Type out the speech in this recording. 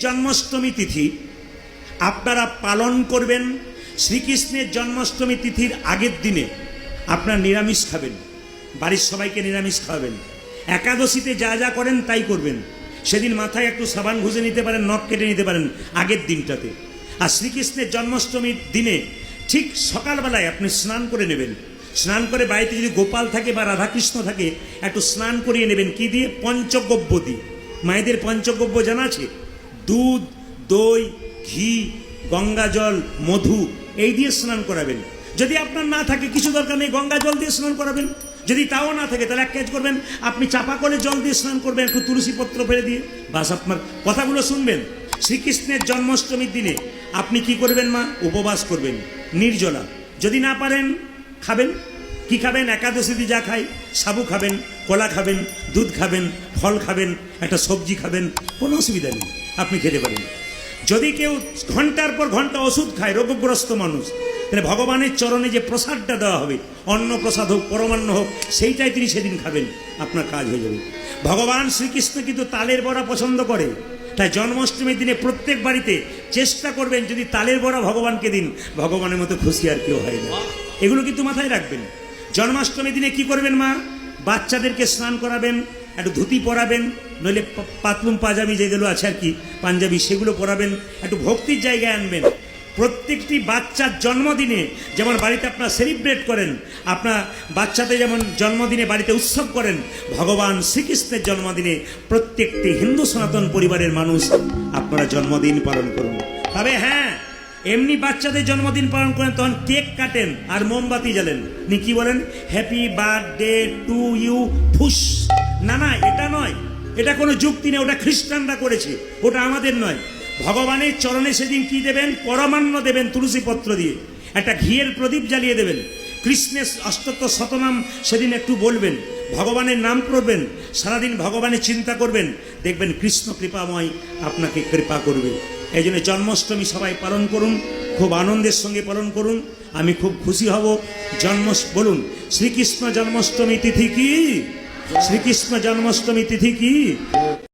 জন্মাষ্টমী তিথি আপনারা পালন করবেন। শ্রীকৃষ্ণের জন্মাষ্টমী তিথির আগের দিনে আপনারা নিরামিষ খাবেন, বাড়ির সবাইকে নিরামিষ খাওয়াবেন। একাদশীতে যা যা করেন তাই করবেন। সেদিন মাথায় একটু সাবান ঘুষে নিতে পারেন, নখ কেটে নিতে পারেন আগের দিনটাতে। আর শ্রীকৃষ্ণের জন্মাষ্টমীর দিনে ঠিক সকালবেলায় আপনি স্নান করে নেবেন। স্নান করে বাড়িতে যদি গোপাল থাকে বা রাধাকৃষ্ণ থাকে একটু স্নান করিয়ে নেবেন। কি দিয়ে? পঞ্চগব্য দিয়ে। মায়েদের পঞ্চগব্য জানা আছে? দুধ, দই, ঘি, গঙ্গা জল, মধু এই দিয়ে স্নান করাবেন। যদি আপনার না থাকে কিছু দরকার নেই, গঙ্গা জল দিয়ে স্নান করাবেন। যদি তাও না থাকে তাহলে এক কাজ করবেন, আপনি চাপা করে জল দিয়ে স্নান করবেন একটু তুলসী পত্র ফেলে দিয়ে। বাস, আপনার কথাগুলো শুনবেন। শ্রীকৃষ্ণের জন্মাষ্টমীর দিনে আপনি কি করবেন মা? উপবাস করবেন, নির্জলা। যদি না পারেন খাবেন। কি খাবেন? একাদশীতে যা খাই, সাবু খাবেন, কলা খাবেন, দুধ খাবেন, ফল খাবেন, একটা সবজি খাবেন, কোনো অসুবিধা নেই, আপনি খেতে পারেন। যদি কেউ ঘন্টার পর ঘন্টা ওষুধ খায়, রোগগ্রস্ত মানুষ, তাহলে ভগবানের চরণে যে প্রসাদটা দেওয়া হবে, অন্ন প্রসাদ হোক, পরমান্ন হোক, সেইটাই তিনি সেদিন খাবেন, আপনার কাজ হয়ে যাবে। ভগবান শ্রীকৃষ্ণ কিন্তু তালের বড়া পছন্দ করে। তাই জন্মাষ্টমীর দিনে প্রত্যেক বাড়িতে চেষ্টা করবেন যদি তালের বড়া ভগবানকে দিন, ভগবানের মতো খুশি আর কেউ হয় না। এগুলো কিন্তু মাথায় রাখবেন। জন্মাষ্টমীর দিনে কি করবেন মা? বাচ্চাদেরকে স্নান করাবেন, একটু ধুতি পরাবেন, নইলে পাতলুম পাজামি যেগুলো আছে আর কি, পাঞ্জাবি, সেগুলো পরাবেন, একটু ভক্তির জায়গায় আনবেন। প্রত্যেকটি বাচ্চার জন্মদিনে যেমন বাড়িতে আপনারা সেলিব্রেট করেন, আপনার বাচ্চাদের যেমন জন্মদিনে বাড়িতে উৎসব করেন, ভগবান শ্রীকৃষ্ণের জন্মদিনে প্রত্যেকটি হিন্দু সনাতন পরিবারের মানুষ আপনারা জন্মদিন পালন করুন। তবে হ্যাঁ, এমনি বাচ্চাদের জন্মদিন পালন করেন তখন কেক কাটেন আর মোমবাতি জ্বালেন, নি কি বলেন? হ্যাপি বার্থডে টু ইউ ফুস। না না, এটা নয়, এটা কোনো যুক্তি নেই, ওটা খ্রিস্টানরা করেছে, ওটা আমাদের নয়। ভগবানের চরণে সেদিন কি দেবেন? পরমান্ন দেবেন তুলসী পত্র দিয়ে, একটা ঘিয়ের প্রদীপ জ্বালিয়ে দেবেন। কৃষ্ণের অষ্টোত্তর শতনাম সেদিন একটু বলবেন, ভগবানের নাম করবেন, সারাদিন ভগবানের চিন্তা করবেন, দেখবেন কৃষ্ণ কৃপাময় আপনাকে কৃপা করবে। এই জন্য জন্মাষ্টমী সবাই পালন করুন, খুব আনন্দের সঙ্গে পালন করুন, আমি খুব খুশি হব। বলুন, শ্রীকৃষ্ণ জন্মাষ্টমী তিথি কি? শ্রীকৃষ্ণ জন্মাষ্টমী তিথি কি?